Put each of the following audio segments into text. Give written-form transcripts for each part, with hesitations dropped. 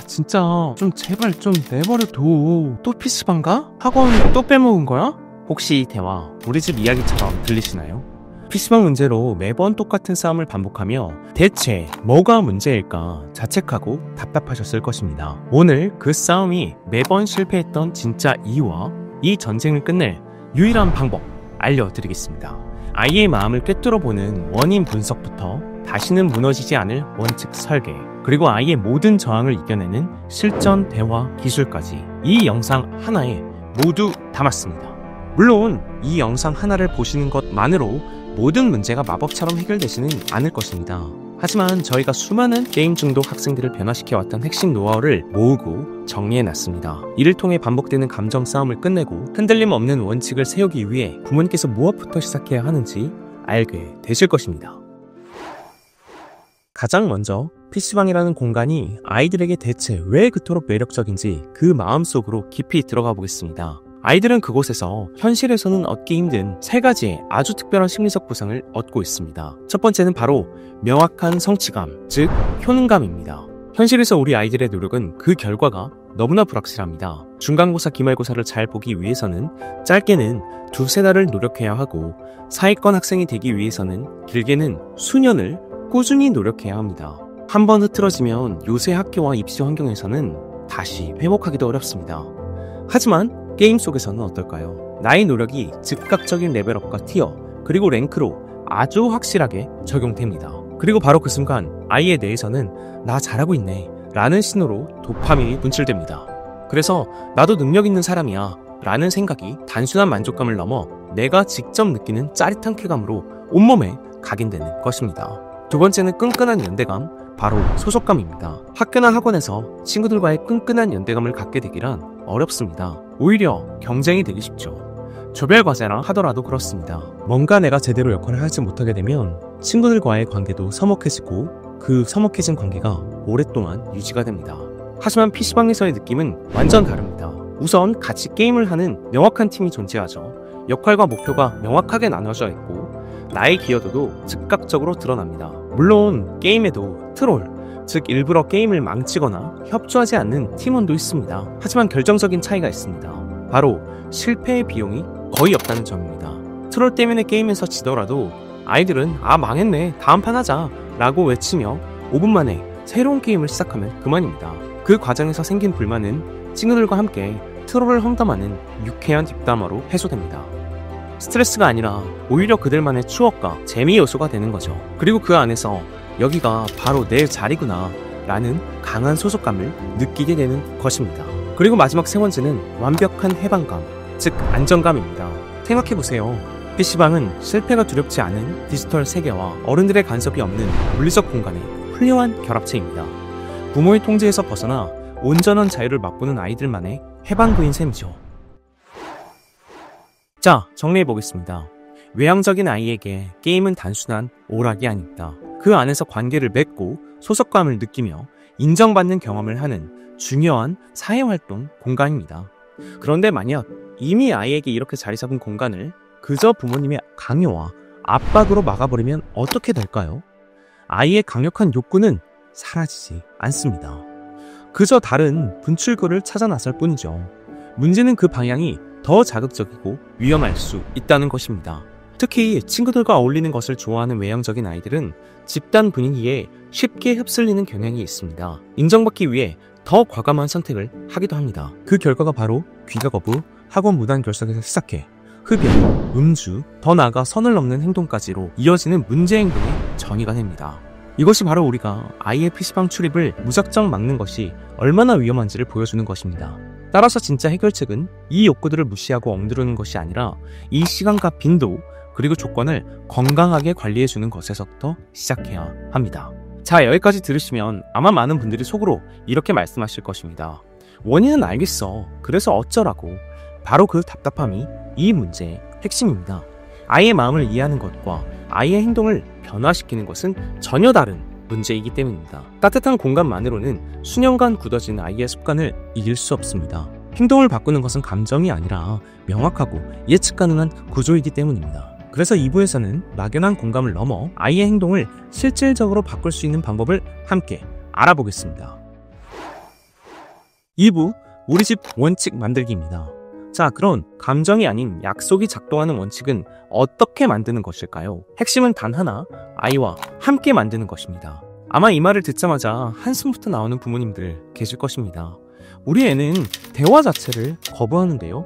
진짜 좀 제발 좀 내버려둬. 또 PC방 가? 학원 또 빼먹은 거야? 혹시 이 대화 우리 집 이야기처럼 들리시나요? PC방 문제로 매번 똑같은 싸움을 반복하며 대체 뭐가 문제일까 자책하고 답답하셨을 것입니다. 오늘 그 싸움이 매번 실패했던 진짜 이유와 이 전쟁을 끝낼 유일한 방법 알려드리겠습니다. 아이의 마음을 꿰뚫어보는 원인 분석부터 다시는 무너지지 않을 원칙 설계, 그리고 아이의 모든 저항을 이겨내는 실전 대화 기술까지 이 영상 하나에 모두 담았습니다. 물론 이 영상 하나를 보시는 것만으로 모든 문제가 마법처럼 해결되지는 않을 것입니다. 하지만 저희가 수많은 게임 중독 학생들을 변화시켜왔던 핵심 노하우를 모으고 정리해놨습니다. 이를 통해 반복되는 감정 싸움을 끝내고 흔들림 없는 원칙을 세우기 위해 부모님께서 무엇부터 시작해야 하는지 알게 되실 것입니다. 가장 먼저 PC방이라는 공간이 아이들에게 대체 왜 그토록 매력적인지 그 마음속으로 깊이 들어가 보겠습니다. 아이들은 그곳에서 현실에서는 얻기 힘든 세 가지의 아주 특별한 심리적 보상을 얻고 있습니다. 첫 번째는 바로 명확한 성취감, 즉 효능감입니다. 현실에서 우리 아이들의 노력은 그 결과가 너무나 불확실합니다. 중간고사, 기말고사를 잘 보기 위해서는 짧게는 2-3달을 노력해야 하고 사회권 학생이 되기 위해서는 길게는 수년을 꾸준히 노력해야 합니다. 한번 흐트러지면 요새 학교와 입시 환경에서는 다시 회복하기도 어렵습니다. 하지만 게임 속에서는 어떨까요? 나의 노력이 즉각적인 레벨업과 티어, 그리고 랭크로 아주 확실하게 적용됩니다. 그리고 바로 그 순간 아이의 뇌에서는 나 잘하고 있네 라는 신호로 도파민이 분출됩니다. 그래서 나도 능력 있는 사람이야 라는 생각이 단순한 만족감을 넘어 내가 직접 느끼는 짜릿한 쾌감으로 온몸에 각인되는 것입니다. 두 번째는 끈끈한 연대감, 바로 소속감입니다. 학교나 학원에서 친구들과의 끈끈한 연대감을 갖게 되기란 어렵습니다. 오히려 경쟁이 되기 쉽죠. 조별과제라 하더라도 그렇습니다. 뭔가 내가 제대로 역할을 하지 못하게 되면 친구들과의 관계도 서먹해지고 그 서먹해진 관계가 오랫동안 유지가 됩니다. 하지만 PC방에서의 느낌은 완전 다릅니다. 우선 같이 게임을 하는 명확한 팀이 존재하죠. 역할과 목표가 명확하게 나눠져 있고 나의 기여도도 즉각적으로 드러납니다. 물론 게임에도 트롤, 즉 일부러 게임을 망치거나 협조하지 않는 팀원도 있습니다. 하지만 결정적인 차이가 있습니다. 바로 실패의 비용이 거의 없다는 점입니다. 트롤 때문에 게임에서 지더라도 아이들은 망했네, 다음 판 하자 라고 외치며 5분 만에 새로운 게임을 시작하면 그만입니다. 그 과정에서 생긴 불만은 친구들과 함께 트롤을 험담하는 유쾌한 뒷담화로 해소됩니다. 스트레스가 아니라 오히려 그들만의 추억과 재미 요소가 되는 거죠. 그리고 그 안에서 여기가 바로 내 자리구나 라는 강한 소속감을 느끼게 되는 것입니다. 그리고 마지막 세 번째는 완벽한 해방감, 즉 안정감입니다. 생각해보세요. PC방은 실패가 두렵지 않은 디지털 세계와 어른들의 간섭이 없는 물리적 공간의 훌륭한 결합체입니다. 부모의 통제에서 벗어나 온전한 자유를 맛보는 아이들만의 해방구인 셈이죠. 자, 정리해보겠습니다. 외향적인 아이에게 게임은 단순한 오락이 아닙니다. 그 안에서 관계를 맺고 소속감을 느끼며 인정받는 경험을 하는 중요한 사회활동 공간입니다. 그런데 만약 이미 아이에게 이렇게 자리 잡은 공간을 그저 부모님의 강요와 압박으로 막아버리면 어떻게 될까요? 아이의 강력한 욕구는 사라지지 않습니다. 그저 다른 분출구를 찾아 나설 뿐이죠. 문제는 그 방향이 더 자극적이고 위험할 수 있다는 것입니다. 특히 친구들과 어울리는 것을 좋아하는 외향적인 아이들은 집단 분위기에 쉽게 휩쓸리는 경향이 있습니다. 인정받기 위해 더 과감한 선택을 하기도 합니다. 그 결과가 바로 귀가 거부, 학원 무단 결석에서 시작해 흡연, 음주, 더 나아가 선을 넘는 행동까지로 이어지는 문제 행동의 전이가 됩니다. 이것이 바로 우리가 아이의 PC방 출입을 무작정 막는 것이 얼마나 위험한지를 보여주는 것입니다. 따라서 진짜 해결책은 이 욕구들을 무시하고 억누르는 것이 아니라 이 시간과 빈도, 그리고 조건을 건강하게 관리해주는 것에서부터 시작해야 합니다. 자, 여기까지 들으시면 아마 많은 분들이 속으로 이렇게 말씀하실 것입니다. 원인은 알겠어. 그래서 어쩌라고. 바로 그 답답함이 이 문제의 핵심입니다. 아이의 마음을 이해하는 것과 아이의 행동을 변화시키는 것은 전혀 다른 문제이기 때문입니다. 따뜻한 공간만으로는 수년간 굳어진 아이의 습관을 이길 수 없습니다. 행동을 바꾸는 것은 감정이 아니라 명확하고 예측 가능한 구조이기 때문입니다. 그래서 2부에서는 막연한 공감을 넘어 아이의 행동을 실질적으로 바꿀 수 있는 방법을 함께 알아보겠습니다. 2부 우리 집 원칙 만들기입니다. 자, 그럼 감정이 아닌 약속이 작동하는 원칙은 어떻게 만드는 것일까요? 핵심은 단 하나, 아이와 함께 만드는 것입니다. 아마 이 말을 듣자마자 한숨부터 나오는 부모님들 계실 것입니다. 우리 애는 대화 자체를 거부하는데요.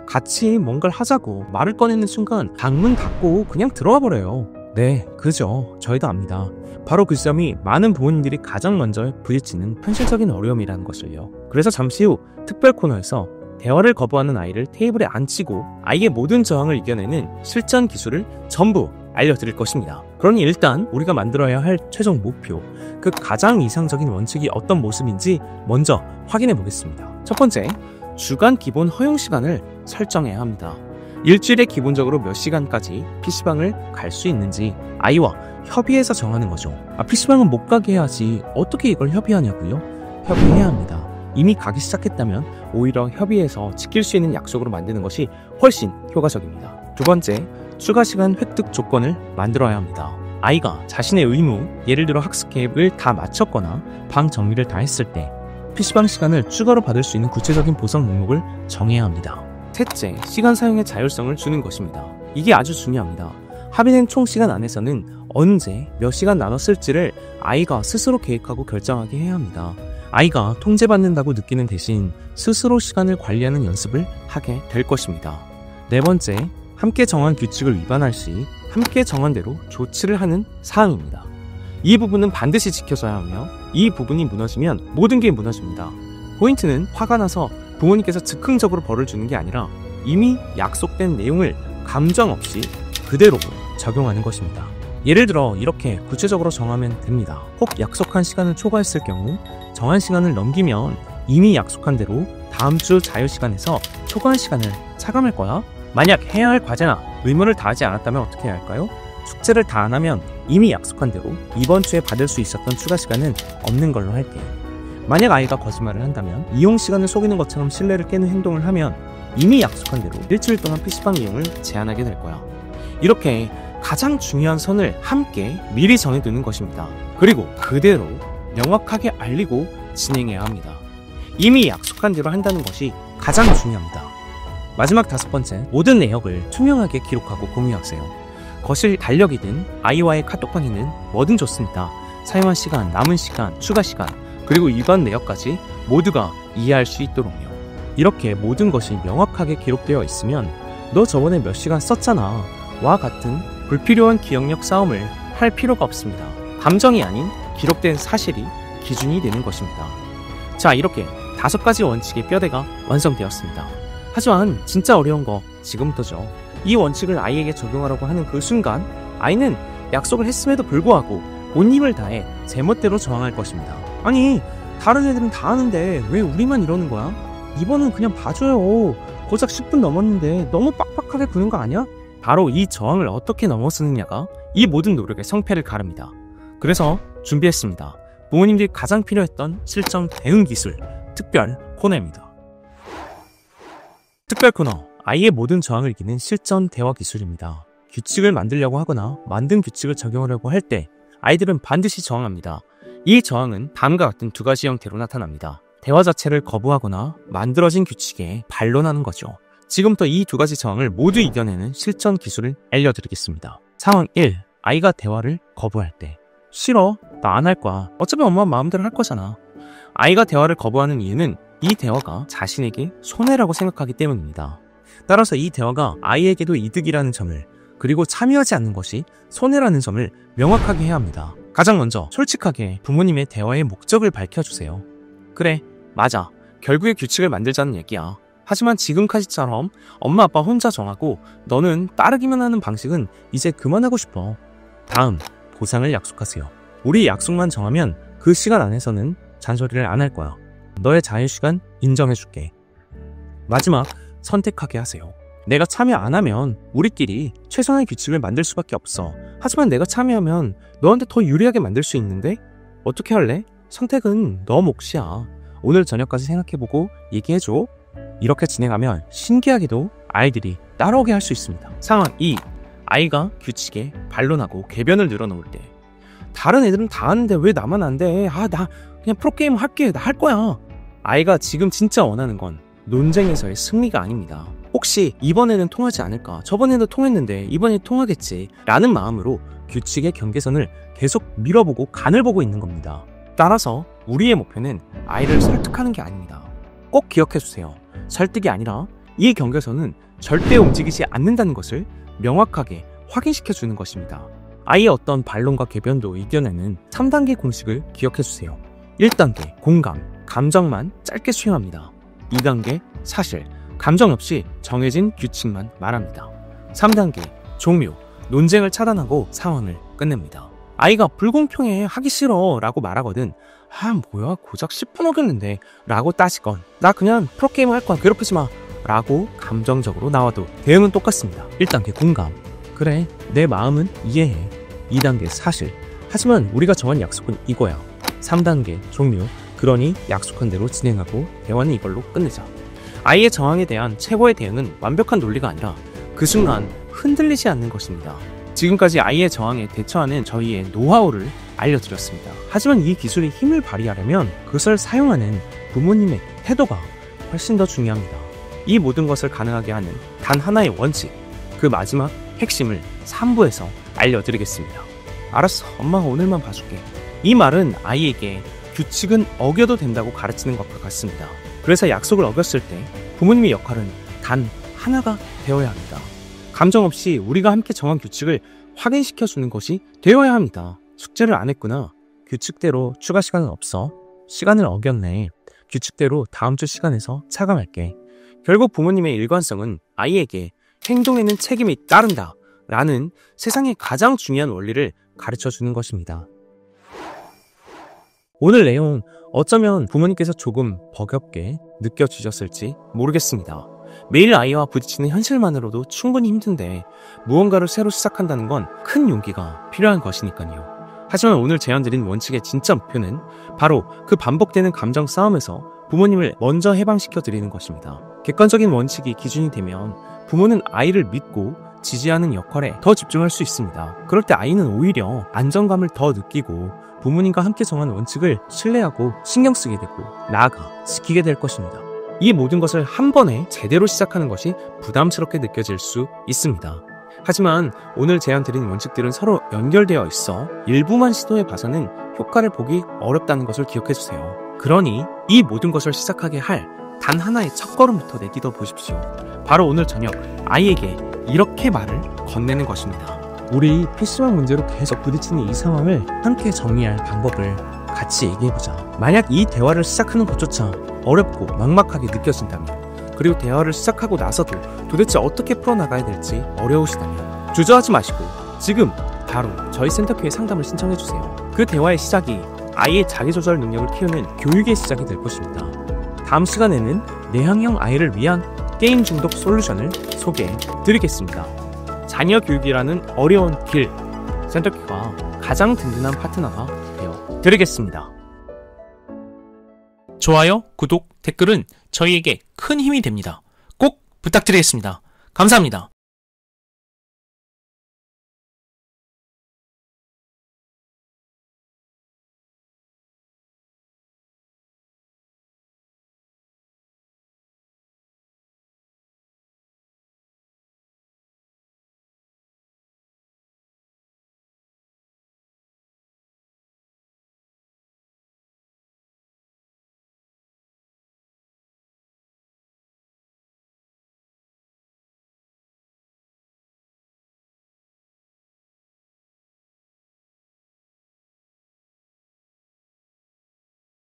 같이 뭔가를 하자고 말을 꺼내는 순간 방문 닫고 그냥 들어와 버려요. 네, 그죠. 저희도 압니다. 바로 그 점이 많은 부모님들이 가장 먼저 부딪히는 현실적인 어려움이라는 것을요. 그래서 잠시 후 특별 코너에서 대화를 거부하는 아이를 테이블에 앉히고 아이의 모든 저항을 이겨내는 실전 기술을 전부 알려드릴 것입니다. 그러니 일단 우리가 만들어야 할 최종 목표, 그 가장 이상적인 원칙이 어떤 모습인지 먼저 확인해 보겠습니다. 첫 번째, 주간 기본 허용 시간을 설정해야 합니다. 일주일에 기본적으로 몇 시간까지 PC방을 갈 수 있는지 아이와 협의해서 정하는 거죠. PC방은 못 가게 해야지 어떻게 이걸 협의하냐고요? 협의해야 합니다. 이미 가기 시작했다면 오히려 협의해서 지킬 수 있는 약속으로 만드는 것이 훨씬 효과적입니다. 두 번째, 추가 시간 획득 조건을 만들어야 합니다. 아이가 자신의 의무, 예를 들어 학습 계획을 다 마쳤거나 방 정리를 다 했을 때 PC방 시간을 추가로 받을 수 있는 구체적인 보상 목록을 정해야 합니다. 셋째, 시간 사용의 자율성을 주는 것입니다. 이게 아주 중요합니다. 합의된 총 시간 안에서는 언제 몇 시간 나눠 쓸지를 아이가 스스로 계획하고 결정하게 해야 합니다. 아이가 통제받는다고 느끼는 대신 스스로 시간을 관리하는 연습을 하게 될 것입니다. 네 번째, 함께 정한 규칙을 위반할 시 함께 정한 대로 조치를 하는 사항입니다. 이 부분은 반드시 지켜져야 하며 이 부분이 무너지면 모든 게 무너집니다. 포인트는 화가 나서 부모님께서 즉흥적으로 벌을 주는 게 아니라 이미 약속된 내용을 감정 없이 그대로 적용하는 것입니다. 예를 들어 이렇게 구체적으로 정하면 됩니다. 혹 약속한 시간을 초과했을 경우 정한 시간을 넘기면 이미 약속한 대로 다음 주 자유시간에서 초과한 시간을 차감할 거야. 만약 해야 할 과제나 의무를 다하지 않았다면 어떻게 해야 할까요? 숙제를 다 안 하면 이미 약속한 대로 이번 주에 받을 수 있었던 추가 시간은 없는 걸로 할게. 만약 아이가 거짓말을 한다면 이용 시간을 속이는 것처럼 신뢰를 깨는 행동을 하면 이미 약속한 대로 일주일 동안 PC방 이용을 제한하게 될 거야. 이렇게 가장 중요한 선을 함께 미리 정해두는 것입니다. 그리고 그대로 명확하게 알리고 진행해야 합니다. 이미 약속한 대로 한다는 것이 가장 중요합니다. 마지막 다섯 번째, 모든 내역을 투명하게 기록하고 공유하세요. 거실 달력이든 아이와의 카톡방이든 뭐든 좋습니다. 사용한 시간, 남은 시간, 추가 시간, 그리고 위반 내역까지 모두가 이해할 수 있도록요. 이렇게 모든 것이 명확하게 기록되어 있으면 너 저번에 몇 시간 썼잖아 와 같은 불필요한 기억력 싸움을 할 필요가 없습니다. 감정이 아닌 기록된 사실이 기준이 되는 것입니다. 자, 이렇게 5가지 원칙의 뼈대가 완성되었습니다. 하지만 진짜 어려운 거 지금부터죠. 이 원칙을 아이에게 적용하라고 하는 그 순간 아이는 약속을 했음에도 불구하고 온 힘을 다해 제멋대로 저항할 것입니다. 아니, 다른 애들은 다 하는데 왜 우리만 이러는 거야? 이번은 그냥 봐줘요. 고작 10분 넘었는데 너무 빡빡하게 구는 거 아니야? 바로 이 저항을 어떻게 넘어서느냐가 이 모든 노력의 성패를 가릅니다. 그래서 준비했습니다. 부모님들이 가장 필요했던 실전 대응 기술 특별 코너입니다. 특별 코너, 아이의 모든 저항을 이기는 실전 대화 기술입니다. 규칙을 만들려고 하거나 만든 규칙을 적용하려고 할 때 아이들은 반드시 저항합니다. 이 저항은 다음과 같은 2가지 형태로 나타납니다. 대화 자체를 거부하거나 만들어진 규칙에 반론하는 거죠. 지금부터 이 2가지 저항을 모두 이겨내는 실전 기술을 알려드리겠습니다. 상황 1. 아이가 대화를 거부할 때. 싫어, 나 안 할 거야. 어차피 엄마 마음대로 할 거잖아. 아이가 대화를 거부하는 이유는 이 대화가 자신에게 손해라고 생각하기 때문입니다. 따라서 이 대화가 아이에게도 이득이라는 점을, 그리고 참여하지 않는 것이 손해라는 점을 명확하게 해야 합니다. 가장 먼저 솔직하게 부모님의 대화의 목적을 밝혀주세요. 그래, 맞아. 결국에 규칙을 만들자는 얘기야. 하지만 지금까지처럼 엄마 아빠 혼자 정하고 너는 따르기만 하는 방식은 이제 그만하고 싶어. 다음, 보상을 약속하세요. 우리 약속만 정하면 그 시간 안에서는 잔소리를 안 할 거야. 너의 자유시간 인정해줄게. 마지막, 선택하게 하세요. 내가 참여 안 하면 우리끼리 최선의 규칙을 만들 수밖에 없어. 하지만 내가 참여하면 너한테 더 유리하게 만들 수 있는데? 어떻게 할래? 선택은 너 몫이야. 오늘 저녁까지 생각해보고 얘기해줘. 이렇게 진행하면 신기하게도 아이들이 따라오게 할 수 있습니다. 상황 2. 아이가 규칙에 반론하고 궤변을 늘어놓을 때. 다른 애들은 다 하는데 왜 나만 안 돼? 나 그냥 프로게임 할게. 나 할 거야. 아이가 지금 진짜 원하는 건 논쟁에서의 승리가 아닙니다. 혹시 이번에는 통하지 않을까? 저번에도 통했는데 이번에 통하겠지 라는 마음으로 규칙의 경계선을 계속 밀어보고 간을 보고 있는 겁니다. 따라서 우리의 목표는 아이를 설득하는 게 아닙니다. 꼭 기억해주세요. 설득이 아니라 이 경계선은 절대 움직이지 않는다는 것을 명확하게 확인시켜주는 것입니다. 아이의 어떤 반론과 궤변도 이겨내는 3단계 공식을 기억해주세요. 1단계 공감, 감정만 짧게 수용합니다. 2단계 사실, 감정 없이 정해진 규칙만 말합니다. 3단계 종료, 논쟁을 차단하고 상황을 끝냅니다. 아이가 불공평해, 하기 싫어 라고 말하거든 뭐야 고작 10분 어겼는데 라고 따지건 나 그냥 프로게임 할 거야 괴롭히지 마 라고 감정적으로 나와도 대응은 똑같습니다. 1단계 공감, 그래 내 마음은 이해해. 2단계 사실, 하지만 우리가 정한 약속은 이거야. 3단계 종료, 그러니 약속한 대로 진행하고 대화는 이걸로 끝내자. 아이의 저항에 대한 최고의 대응은 완벽한 논리가 아니라 그 순간 흔들리지 않는 것입니다. 지금까지 아이의 저항에 대처하는 저희의 노하우를 알려드렸습니다. 하지만 이 기술이 힘을 발휘하려면 그것을 사용하는 부모님의 태도가 훨씬 더 중요합니다. 이 모든 것을 가능하게 하는 단 하나의 원칙, 그 마지막 핵심을 3부에서 알려드리겠습니다. 알았어, 엄마가 오늘만 봐줄게. 이 말은 아이에게 규칙은 어겨도 된다고 가르치는 것과 같습니다. 그래서 약속을 어겼을 때 부모님의 역할은 단 하나가 되어야 합니다. 감정 없이 우리가 함께 정한 규칙을 확인시켜주는 것이 되어야 합니다. 숙제를 안 했구나. 규칙대로 추가 시간은 없어. 시간을 어겼네. 규칙대로 다음 주 시간에서 차감할게. 결국 부모님의 일관성은 아이에게 행동에는 책임이 따른다 라는 세상의 가장 중요한 원리를 가르쳐주는 것입니다. 오늘 내용 어쩌면 부모님께서 조금 버겁게 느껴지셨을지 모르겠습니다. 매일 아이와 부딪히는 현실만으로도 충분히 힘든데 무언가를 새로 시작한다는 건 큰 용기가 필요한 것이니까요. 하지만 오늘 제안드린 원칙의 진짜 목표는 바로 그 반복되는 감정 싸움에서 부모님을 먼저 해방시켜 드리는 것입니다. 객관적인 원칙이 기준이 되면 부모는 아이를 믿고 지지하는 역할에 더 집중할 수 있습니다. 그럴 때 아이는 오히려 안정감을 더 느끼고 부모님과 함께 정한 원칙을 신뢰하고 신경 쓰게 되고 나아가 지키게 될 것입니다. 이 모든 것을 한 번에 제대로 시작하는 것이 부담스럽게 느껴질 수 있습니다. 하지만 오늘 제안드린 원칙들은 서로 연결되어 있어 일부만 시도해 봐서는 효과를 보기 어렵다는 것을 기억해주세요. 그러니 이 모든 것을 시작하게 할 단 하나의 첫걸음부터 내딛어 보십시오. 바로 오늘 저녁 아이에게 이렇게 말을 건네는 것입니다. 우리 PC방 문제로 계속 부딪히는 이 상황을 함께 정리할 방법을 같이 얘기해보자. 만약 이 대화를 시작하는 것조차 어렵고 막막하게 느껴진다면, 그리고 대화를 시작하고 나서도 도대체 어떻게 풀어나가야 될지 어려우시다면 주저하지 마시고 지금 바로 저희 센터큐에 상담을 신청해주세요. 그 대화의 시작이 아이의 자기조절 능력을 키우는 교육의 시작이 될 것입니다. 다음 시간에는 내향형 아이를 위한 게임 중독 솔루션을 소개해드리겠습니다. 자녀 교육이라는 어려운 길, 센터큐가 가장 든든한 파트너가 되어드리겠습니다. 좋아요, 구독, 댓글은 저희에게 큰 힘이 됩니다. 꼭 부탁드리겠습니다. 감사합니다.